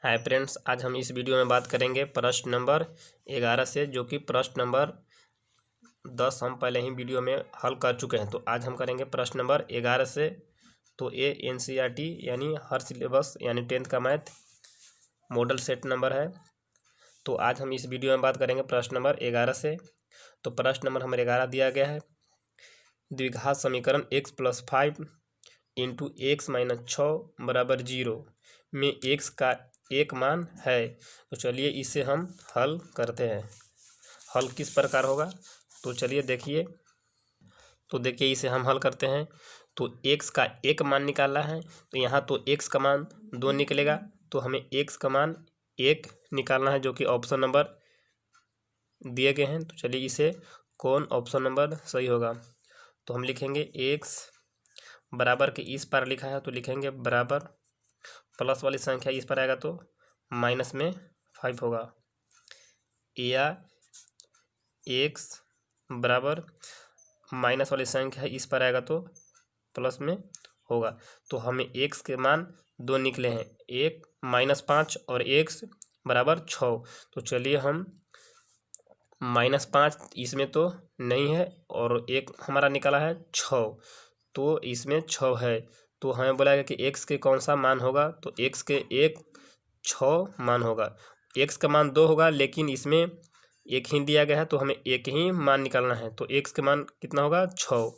Hi friends, आज हम इस वीडियो में बात करेंगे प्रश्न नंबर 11 से, जो कि प्रश्न नंबर 10 हम पहले ही वीडियो में हल कर चुके हैं। तो आज हम करेंगे प्रश्न नंबर 11 से। तो ये NCERT यानी हर सिलेबस यानी 10th का मैथ मॉडल सेट नंबर है। तो आज हम इस वीडियो में बात करेंगे प्रश्न नंबर 11 से। तो प्रश्न नंबर हमारे 11 दिया गया है, द्विघात समीकरण x + 5 × x - 6 = 0 में x का एक मान है। तो चलिए इसे हम हल करते हैं। हल किस प्रकार होगा, तो चलिए देखिए। तो देखिए इसे हम हल करते हैं। तो x का एक मान निकालना है, तो यहाँ तो x का मान 2 निकलेगा, तो हमें x का मान 1 निकालना है, जो कि ऑप्शन नंबर दिए गए हैं। तो चलिए इसे कौन ऑप्शन नंबर सही होगा, तो हम लिखेंगे x बराबर के इस पार लिखा है, तो लिखेंगे बराबर, प्लस वाली संख्या इस पर आएगा तो माइनस में 5 होगा, या x बराबर माइनस वाली संख्या इस पर आएगा तो प्लस में होगा। तो हमें x के मान 2 निकले हैं, 1 - 5 और x बराबर 6। तो चलिए हम -5 इसमें तो नहीं है, और एक हमारा निकाला है 6, तो इसमें 6 है। तो हमें बोला है कि x के कौन सा मान होगा, तो x के 6 मान होगा। x का मान 2 होगा, लेकिन इसमें 1 ही दिया गया है, तो हमें 1 ही मान निकालना है। तो x के मान कितना होगा, 6।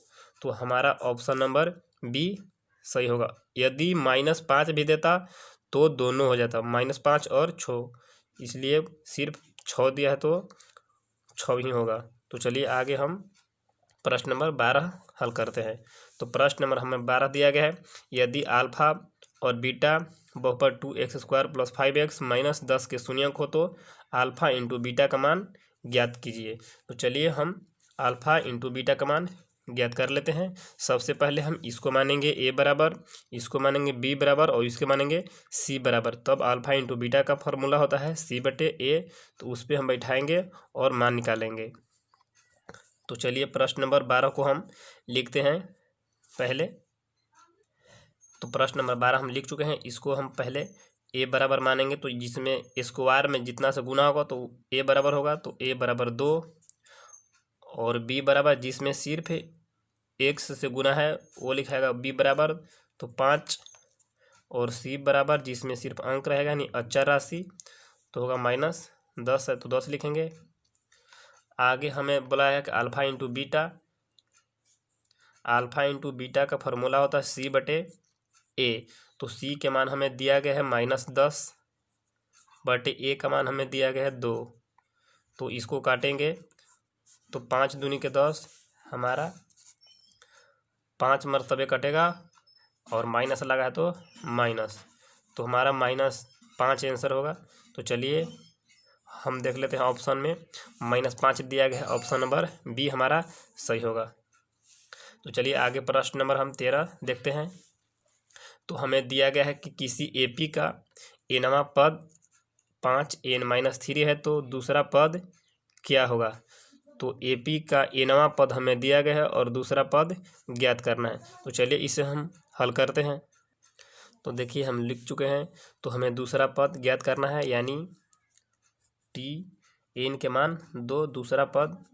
तो हमारा ऑप्शन नंबर बी सही होगा। यदि -5 भी देता तो दोनों हो जाता, -5 और 6, इसलिए सिर्फ 6 दिया है तो 6 ही होगा। तो चलिए आगे हम प्रश्न नंबर 12 हल करते हैं। तो प्रश्न नंबर हमें 12 दिया गया है, यदि अल्फा और बीटा बहुपद 2x² + 5x - 10 के शून्यक हो तो अल्फा × बीटा का मान ज्ञात कीजिए। तो चलिए हम अल्फा × बीटा का मान ज्ञात कर लेते हैं। सबसे पहले हम इसको मानेंगे a बराबर, इसको मानेंगे b बराबर, और इसके मानेंगे c बराबर। तब अल्फा × बीटा का फॉर्मूला होता है c/a। तो उस पर हम बैठाएंगे और मान निकालेंगे। तो चलिए प्रश्न नंबर 12 को हम लिखते हैं पहले। तो प्रश्न नंबर 12 हम लिख चुके हैं, इसको हम पहले a बराबर मानेंगे। तो जिसमें स्क्वायर में जितना से गुना होगा तो a बराबर होगा, तो a बराबर 2, और b बराबर जिसमें सिर्फ x से गुना है वो लिखाएगा b बराबर तो 5, और c बराबर जिसमें सिर्फ अंक रहेगा यानी अचर राशि तो होगा -10 है, तो 10 लिखेंगे। आगे हमें बोला है कि अल्फा × बीटा, अल्फा × बीटा का फॉर्मूला होता है c/a। तो c के मान हमें दिया गया है -10/a का मान हमें दिया गया है 2। तो इसको काटेंगे तो 5 दूनी के 10, हमारा 5 मरतबे कटेगा, और माइनस लगा है तो माइनस, तो हमारा -5 आंसर होगा। तो चलिए हम देख लेते हैं ऑप्शन में -5 दिया गया है, ऑप्शन नंबर बी हमारा सही होगा। तो चलिए आगे प्रश्न नंबर हम 13 देखते हैं। तो हमें दिया गया है कि किसी AP का nवां पद 5n - 3 है, तो दूसरा पद क्या होगा। तो AP का nवां पद हमें दिया गया है और दूसरा पद ज्ञात करना है। तो चलिए इसे हम हल करते हैं। तो देखिए हम लिख चुके हैं, तो हमें दूसरा पद ज्ञात करना है, यानी n के मान 2 दूसरा पद।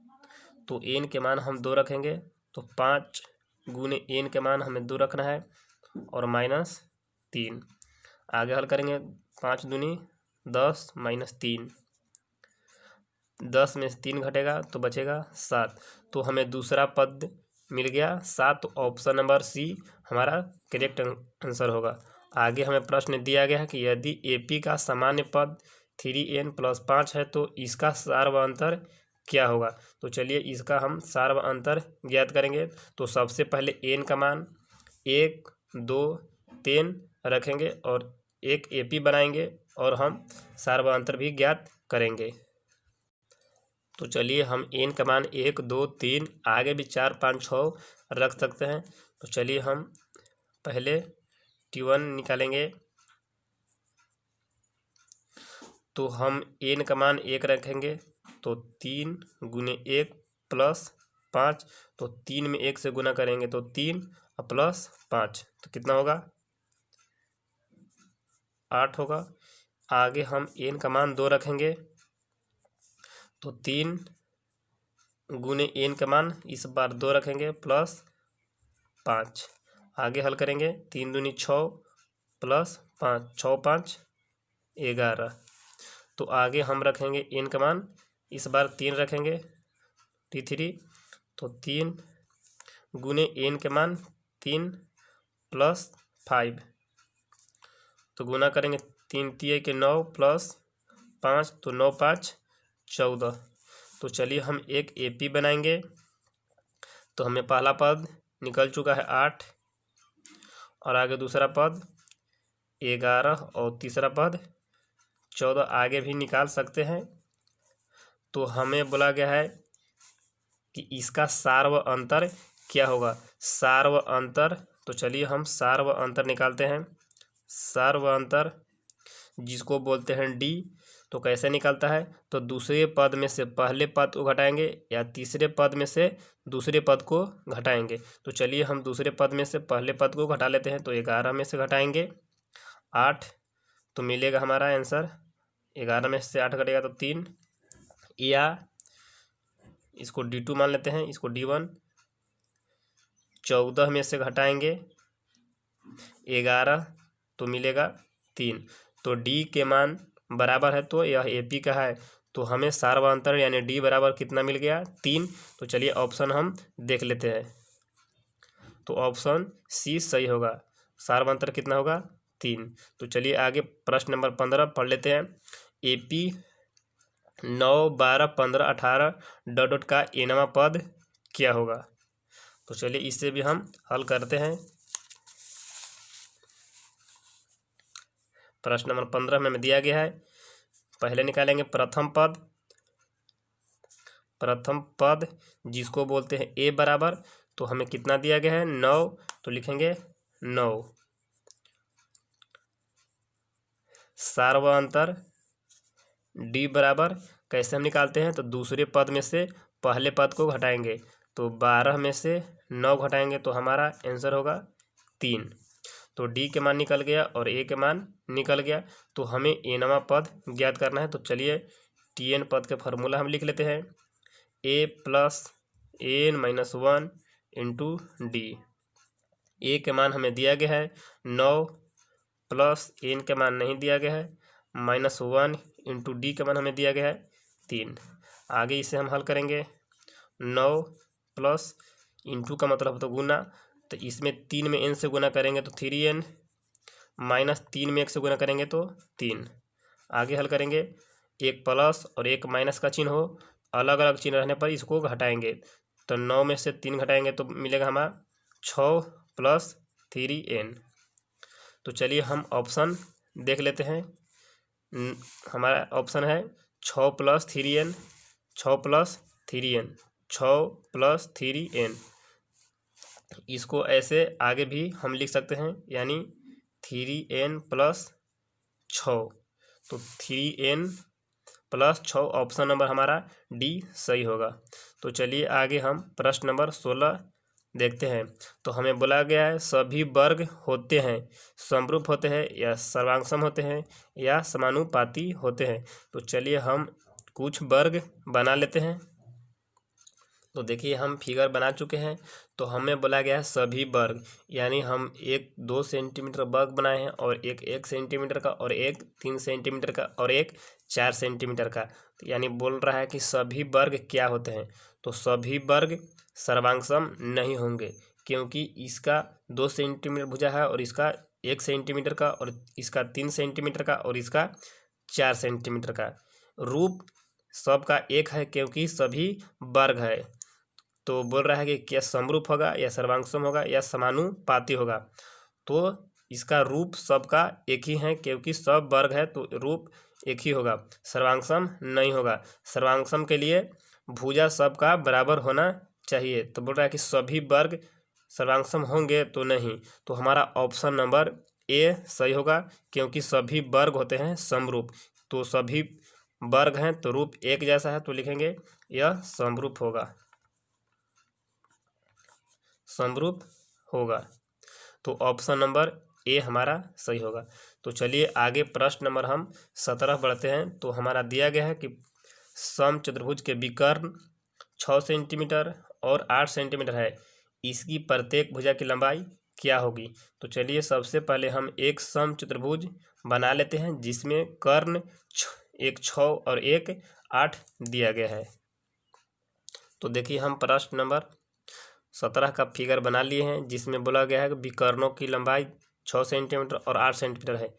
तो n के मान हम 2 रखेंगे, तो 5 × n के मान हमें 2 रखना है, और -3। आगे हल करेंगे, 5 दूनी 10 -3, 10 में से 3 घटेगा तो बचेगा 7। तो हमें दूसरा पद मिल गया 7। तो ऑप्शन नंबर सी हमारा करेक्ट आंसर होगा। आगे हमें प्रश्न दिया गया है कि यदि AP का सामान्य पद 3n + 5 है तो इसका सार्वअंतर क्या होगा। तो चलिए इसका हम सार्वअंतर ज्ञात करेंगे। तो सबसे पहले n का मान 1 2 3 रखेंगे और एक AP बनाएंगे, और हम सार्वअंतर भी ज्ञात करेंगे। तो चलिए हम n का मान 1 2 3 आगे भी 4 5 6 रख सकते हैं। तो चलिए हम पहले T1 निकालेंगे। तो हम n का मान 1 रखेंगे, तो 3 × 1 + 5, तो 3 में 1 से गुना करेंगे तो 3 + 5 तो कितना होगा, 8 होगा। आगे हम n का मान 2 रखेंगे, तो 3 गुने n का मान इस बार 2 रखेंगे प्लस 5। आगे हल करेंगे, 3 दूनी 6 प्लस 5, 6 5 11। तो आगे हम रखेंगे n का मान इस बार 3 रखेंगे T3, तो 3 गुने n के मान 3 प्लस 5, तो गुना करेंगे 3 3 के 9 प्लस 5, तो 9 5 14। तो चलिए हम एक AP बनाएंगे। तो हमें पहला पद निकल चुका है 8, और आगे दूसरा पद 11 और तीसरा पद 14 आगे भी निकाल सकते हैं। तो हमें बोला गया है कि इसका सार व अंतर क्या होगा। सार व अंतर, तो चलिए हम सार व अंतर निकालते हैं। सार व अंतर जिसको बोलते हैं D, तो कैसे निकलता है, तो दूसरे पद में से पहले पद को घटाएंगे या तीसरे पद में से दूसरे पद को घटाएंगे। तो चलिए हम दूसरे पद में से पहले पद को घटा लेते हैं। तो 11 में से घटाएंगे 8, तो मिलेगा हमारा आंसर 11 में से 8 घटेगा तो 3, या इसको D2 मान लेते हैं, इसको D1। 14 में से घटाएंगे 11 तो मिलेगा 3। तो D के मान बराबर है, तो यह AP का है। तो हमें सार व अंतर यानी D बराबर कितना मिल गया, 3। तो चलिए ऑप्शन हम देख लेते हैं। तो ऑप्शन C सही होगा। सार व अंतर कितना होगा, 3। तो चलिए आगे प्रश्न नंबर 15 पढ़ लेते हैं। AP 9 12 15 18 डॉट डॉट का nवां पद क्या होगा। तो चलिए इससे भी हम हल करते हैं। प्रश्न नंबर 15 में हमें दिया गया है, पहले निकालेंगे प्रथम पद। प्रथम पद जिसको बोलते हैं A बराबर, तो हमें कितना दिया गया है, 9, तो लिखेंगे 9। सार व अंतर D बराबर कैसे हम निकालते हैं, तो दूसरे पद में से पहले पद को घटाएंगे। तो 12 में से 9 घटाएंगे तो हमारा आंसर होगा 3। तो D के मान निकल गया और A के मान निकल गया। तो हमें nवां पद ज्ञात करना है। तो चलिए Tn पद के फार्मूला हम लिख लेते हैं, A plus n minus 1 into D। A के मान हमें दिया गया है 9, प्लस n के मान नहीं दिया गया है, माइनस 1 इंटू D के मान हमें दिया गया है 3। आगे इसे हम हल करेंगे, 9 प्लस इंटू का मतलब तो गुना, तो इसमें 3 में n से गुना करेंगे तो 3n, माइनस 3 में 1 से गुना करेंगे तो 3। आगे हल करेंगे, एक प्लस और एक माइनस का चिन्ह हो, अलग अलग चिन्ह रहने पर इसको घटाएंगे। तो 9 में से 3 घटाएंगे तो मिलेगा हमारा 6 प्लस 3n। तो चलिए हम ऑप्शन देख लेते हैं। हमारा ऑप्शन है 6 plus 3n, 6 plus 3n, 6 plus 3n। इसको ऐसे आगे भी हम लिख सकते हैं, यानी 3n प्लस 6। तो 3n प्लस 6 ऑप्शन नंबर हमारा D सही होगा। तो चलिए आगे हम प्रश्न नंबर 16 देखते हैं। तो हमें बोला गया है सभी वर्ग होते हैं समरूप होते हैं या सर्वांगसम होते हैं या समानुपाती होते हैं। तो चलिए हम कुछ वर्ग बना लेते हैं। तो देखिए हम फिगर बना चुके हैं। तो हमें बोला गया है सभी वर्ग, यानी हम एक 2 सेंटीमीटर वर्ग बनाए हैं और एक 1 सेंटीमीटर का और एक 3 सेंटीमीटर का और एक 4 सेंटीमीटर का। तो यानी बोल रहा है कि सभी वर्ग क्या होते हैं। तो सभी वर्ग सर्वांगसम नहीं होंगे, क्योंकि इसका 2 सेंटीमीटर भुजा है और इसका 1 सेंटीमीटर का और इसका 3 सेंटीमीटर का और इसका 4 सेंटीमीटर का। रूप सबका एक है क्योंकि सभी वर्ग है। तो बोल रहा है कि क्या समरूप होगा या सर्वांगसम होगा या समानुपाती होगा। तो इसका रूप सबका एक ही है क्योंकि सब वर्ग है, तो रूप एक ही होगा, सर्वांगसम नहीं होगा। सर्वांगसम के लिए भुजा सबका बराबर होना चाहिए। तो बोल रहा है कि सभी वर्ग सर्वांगसम होंगे तो नहीं। तो हमारा ऑप्शन नंबर A सही होगा, क्योंकि सभी वर्ग होते हैं समरूप। तो सभी वर्ग हैं तो रूप एक जैसा है, तो लिखेंगे यह समरूप होगा, समरूप होगा। तो ऑप्शन नंबर A हमारा सही होगा। तो चलिए आगे प्रश्न नंबर हम 17 बढ़ते हैं। तो हमारा दिया गया है कि समचतुर्भुज के विकर्ण 6 सेंटीमीटर और 8 सेंटीमीटर है, इसकी प्रत्येक भुजा की लंबाई क्या होगी। तो चलिए सबसे पहले हम एक समचतुर्भुज बना लेते हैं जिसमें कर्ण एक 6 और एक 8 दिया गया है। तो देखिए हम प्रश्न नंबर 17 का फिगर बना लिए हैं जिसमें बोला गया है कि विकर्णों की लंबाई 6 सेंटीमीटर और 8 सेंटीमीटर है।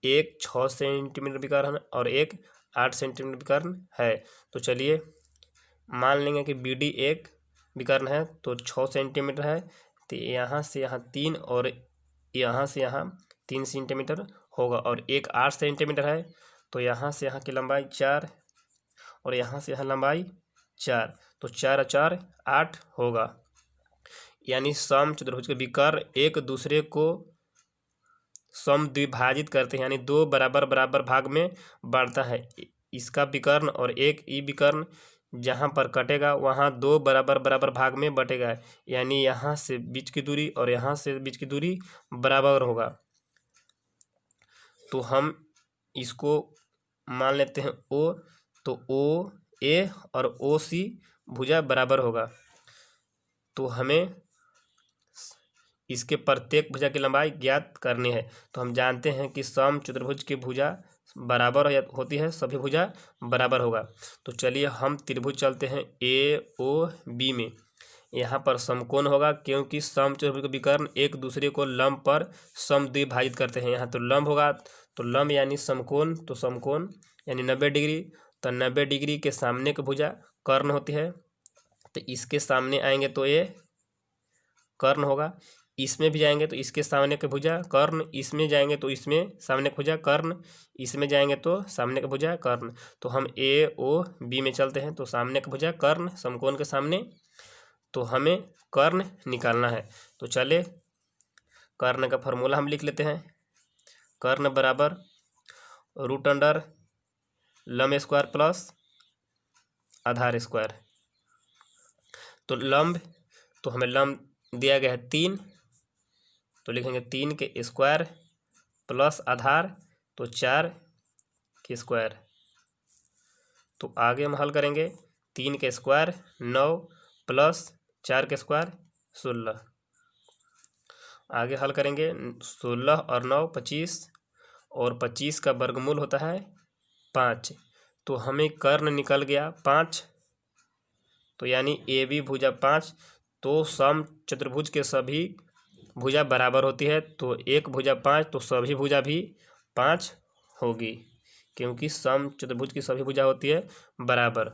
एक 6 सेंटीमीटर विकर्ण और एक 8 सेंटीमीटर विकर्ण है। तो चलिए मान लेंगे कि बी डी एक विकर्ण है तो 6 सेंटीमीटर है, तो यहाँ से यहाँ 3 और यहाँ से यहाँ 3 सेंटीमीटर होगा। और एक 8 सेंटीमीटर है तो यहाँ से यहाँ की लंबाई 4 और यहाँ से यहाँ लंबाई 4, तो 4 और 4 8 होगा। यानी समचतुर्भुज के विकर्ण एक दूसरे को समद्विभाजित करते हैं, यानी दो बराबर बराबर भाग में बांटता है। इसका विकर्ण और एक ई विकर्ण जहाँ पर कटेगा वहाँ दो बराबर बराबर भाग में बटेगा, यानी यहाँ से बीच की दूरी और यहाँ से बीच की दूरी बराबर होगा। तो हम इसको मान लेते हैं ओ, तो ओ ए और ओ सी भुजा बराबर होगा। तो हमें इसके प्रत्येक भुजा की लंबाई ज्ञात करनी है। तो हम जानते हैं कि समचतुर्भुज की भुजा बराबर होती है, सभी भुजा बराबर होगा। तो चलिए हम त्रिभुज चलते हैं ए ओ बी में। यहाँ पर समकोण होगा क्योंकि समचतुर्भुज के विकर्ण एक दूसरे को लंब पर समद्विभाजित करते हैं। यहाँ तो लंब होगा, तो लंब यानी समकोण, तो समकोण यानी 90 डिग्री। तो 90 डिग्री के सामने की भुजा कर्ण होती है, तो इसके सामने आएंगे तो ये कर्ण होगा। इसमें भी जाएंगे तो इसके सामने की भुजा कर्ण, इसमें जाएंगे तो इसमें सामने की भुजा कर्ण, इसमें जाएंगे तो सामने की भुजा कर्ण। तो हम ए ओ बी में चलते हैं, तो सामने की भुजा कर्ण समकोण के सामने, तो हमें कर्ण निकालना है। तो चले कर्ण का फॉर्मूला हम लिख लेते हैं। कर्ण बराबर रूट अंडर लंब स्क्वायर प्लस आधार स्क्वायर। तो लंब, तो हमें लंब दिया गया है 3, तो लिखेंगे 3 के स्क्वायर प्लस आधार तो 4 के स्क्वायर। तो आगे हम हल करेंगे 3 के स्क्वायर 9 प्लस 4 के स्क्वायर 16। आगे हल करेंगे 16 और 9 25, और 25 का वर्गमूल होता है 5। तो हमें कर्ण निकल गया 5, तो यानी ए बी भुजा 5। तो समचतुर्भुज के सभी भुजा बराबर होती है, तो एक भुजा 5 तो सभी भुजा भी 5 होगी, क्योंकि समचतुर्भुज की सभी भुजा होती है बराबर।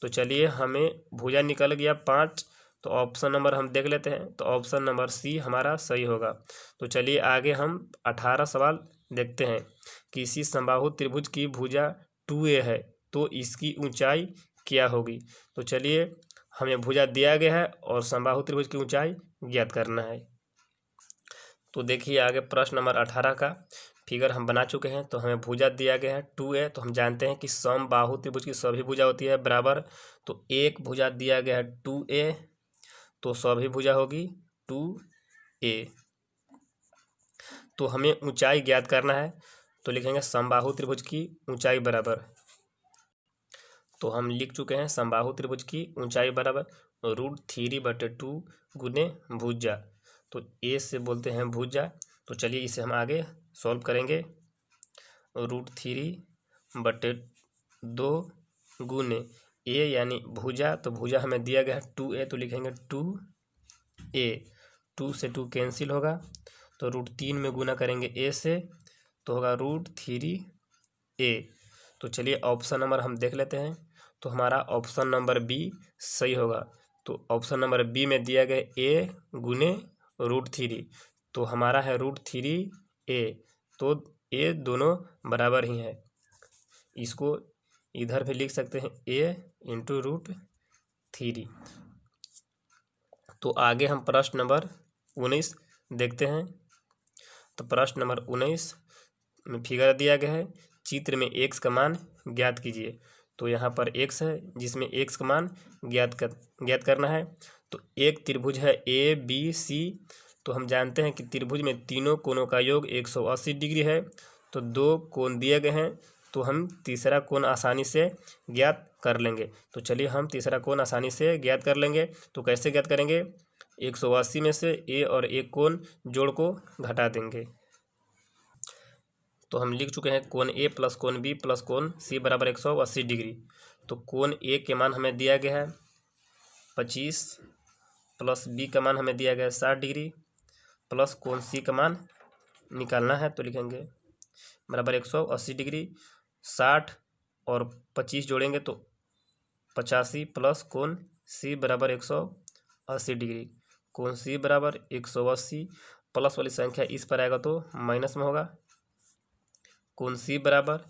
तो चलिए हमें भुजा निकल गया 5, तो ऑप्शन नंबर हम देख लेते हैं। तो ऑप्शन नंबर सी हमारा सही होगा। तो चलिए आगे हम 18 सवाल देखते हैं। किसी समबाहु त्रिभुज की भुजा 2a है तो इसकी ऊंचाई क्या होगी। तो चलिए हमें भुजा दिया गया है और समबाहु त्रिभुज की ऊंचाई ज्ञात करना है। तो देखिए आगे प्रश्न नंबर 18 का फिगर हम बना चुके हैं। तो हमें भुजा दिया गया है 2a, तो हम जानते हैं कि समबाहु त्रिभुज की सभी भुजा होती है बराबर। तो एक भुजा दिया गया है 2a, तो सभी भुजा होगी 2a। तो हमें ऊंचाई ज्ञात करना है, तो लिखेंगे समबाहु त्रिभुज की ऊंचाई बराबर। तो हम लिख चुके हैं समबाहु त्रिभुज की ऊंचाई बराबर √3/2 गुने भुजा। तो ए से बोलते हैं भुजा। तो चलिए इसे हम आगे सॉल्व करेंगे। √3/2 गुने ए यानी भुजा, तो भुजा हमें दिया गया है 2a, तो लिखेंगे 2a। 2 से 2 कैंसिल होगा, तो √3 में गुना करेंगे a से, तो होगा √3a। तो चलिए ऑप्शन नंबर हम देख लेते हैं। तो हमारा ऑप्शन नंबर बी सही होगा। तो ऑप्शन नंबर बी में दिया गया a गुने √3, तो हमारा है √3a। तो ये दोनों बराबर ही हैं। इसको इधर भी लिख सकते हैं a × √3। तो आगे हम प्रश्न नंबर 19 देखते हैं। तो प्रश्न नंबर 19 में फिगर दिया गया है, चित्र में x का मान ज्ञात कीजिए। तो यहाँ पर x है जिसमें x का मान ज्ञात करना है। तो एक त्रिभुज है ABC, तो हम जानते हैं कि त्रिभुज में तीनों कोणों का योग 180 डिग्री है। तो 2 कोण दिए गए हैं, तो हम तीसरा कोण आसानी से ज्ञात कर लेंगे। तो चलिए हम तीसरा कोण आसानी से ज्ञात कर लेंगे। तो कैसे ज्ञात करेंगे? 180 में से ए और एक कोण जोड़ को घटा देंगे। तो हम लिख चुके हैं कोण ए प्लस कोण बी प्लस कोण सी बराबर 180 डिग्री। तो कोण ए के मान हमें दिया गया है 25 प्लस बी का मान हमें दिया गया है 60 डिग्री प्लस कोण सी का मान निकालना है, तो लिखेंगे बराबर 180 डिग्री। 60 और 25 जोड़ेंगे तो 85 प्लस कोण सी बराबर 180 डिग्री। कोण सी बराबर 180, प्लस वाली संख्या इस पर आएगा तो माइनस में होगा। कोण सी बराबर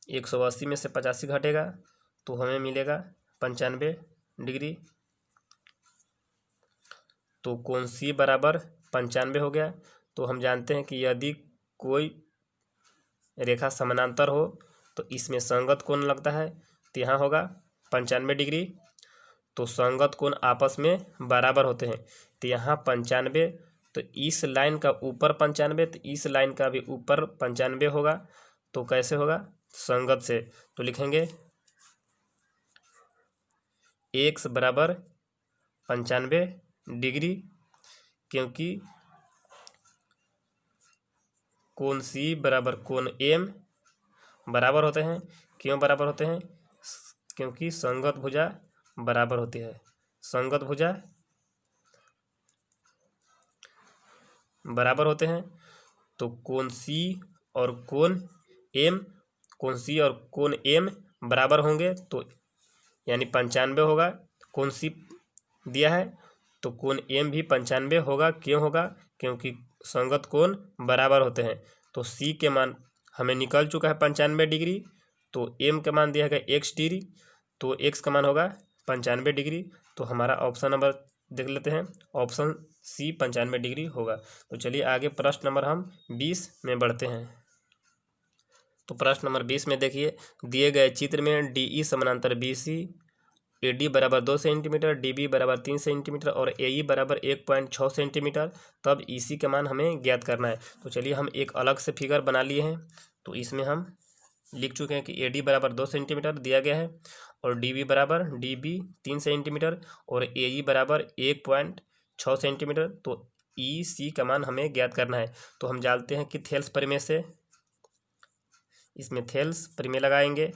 180 में से 85 घटेगा तो हमें मिलेगा 95 डिग्री। तो कोण सी बराबर 95 हो गया। तो हम जानते हैं कि यदि कोई रेखा समानांतर हो तो इसमें संगत कोण लगता है, तो यहाँ होगा 95 डिग्री। तो संगत कोण आपस में बराबर होते हैं, तो यहाँ 95, तो इस लाइन का ऊपर 95, तो इस लाइन का भी ऊपर 95 होगा। तो कैसे होगा? संगत से। तो लिखेंगे x बराबर 95 डिग्री, क्योंकि कोण सी बराबर कोण एम बराबर होते हैं। क्यों बराबर होते हैं? क्योंकि संगत भुजा बराबर होती है। संगत भुजा बराबर होते हैं। तो कोण सी और कोण एम, कोण सी और कोण एम बराबर होंगे, तो यानी 95 होगा। कोण सी दिया है तो कोण एम भी 95 होगा। क्यों होगा? क्योंकि संगत कोण बराबर होते हैं। तो सी के मान हमें निकल चुका है 95 डिग्री। तो एम का मान दिया गया x डिग्री, तो x का मान होगा 95 डिग्री। तो हमारा ऑप्शन नंबर देख लेते हैं, ऑप्शन सी 95 डिग्री होगा। तो चलिए आगे प्रश्न नंबर हम 20 में बढ़ते हैं। तो प्रश्न नंबर 20 में देखिए, दिए गए चित्र में DE समानांतर BC, AD बराबर 2 सेंटीमीटर, DB बराबर 3 सेंटीमीटर और AE बराबर 1.6 सेंटीमीटर, तब EC का मान हमें ज्ञात करना है। तो चलिए हम एक अलग से फिगर बना लिए हैं। तो इसमें हम लिख चुके हैं कि AD बराबर 2 सेंटीमीटर दिया गया है और DB 3 सेंटीमीटर और AE बराबर 1.6 सेंटीमीटर। तो EC का मान हमें ज्ञात करना है। तो हम जानते हैं कि थेल्स प्रमेय से, इसमें थेल्स प्रमेय लगाएंगे।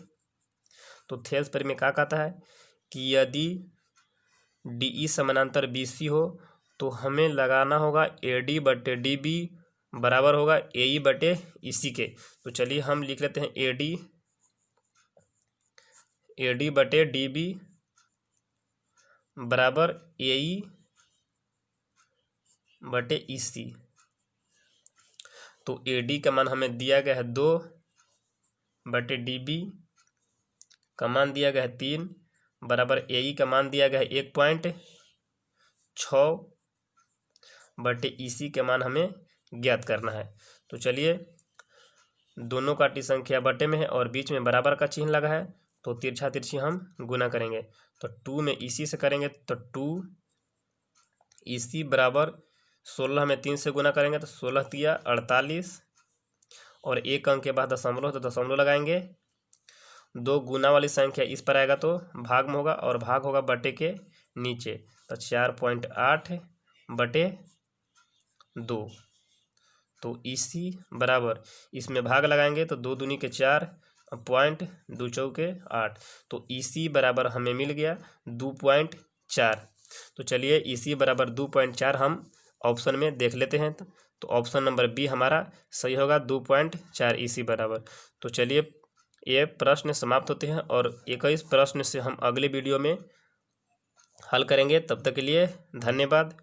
तो थेल्स प्रमेय क्या कहता है कि यदि DE समानांतर BC हो तो हमें लगाना होगा AD बटे DB बराबर होगा AE बटे EC के। तो चलिए हम लिख लेते हैं AD बटे DB बराबर AE बटे EC। तो AD का मान हमें दिया गया है 2 बटे DB का मान दिया गया है 3 बराबर AE का मान दिया गया है 1.6 बटे EC के मान हमें ज्ञात करना है। तो चलिए दोनों काटी संख्या बटे में है और बीच में बराबर का चिन्ह लगा है, तो तिरछा तिरछी हम गुना करेंगे। तो 2 में EC से करेंगे तो 2 EC बराबर 16 में 3 से गुना करेंगे तो 16 तिया 48 और एक अंक के बाद दशमलव, तो दशमलव लगाएंगे। 2 गुना वाली संख्या इस पर आएगा तो भाग में होगा और भाग होगा बटे के नीचे, तो 4.8 बटे 2। तो EC बराबर, इसमें भाग लगाएंगे तो 2 दूनी के 4 पॉइंट 2 चौके 8। तो EC बराबर हमें मिल गया 2.4। तो चलिए EC बराबर 2.4 हम ऑप्शन में देख लेते हैं। तो ऑप्शन नंबर बी हमारा सही होगा, 2.4 EC बराबर। तो चलिए ये प्रश्न समाप्त होते हैं और 21 प्रश्न से हम अगले वीडियो में हल करेंगे। तब तक के लिए धन्यवाद।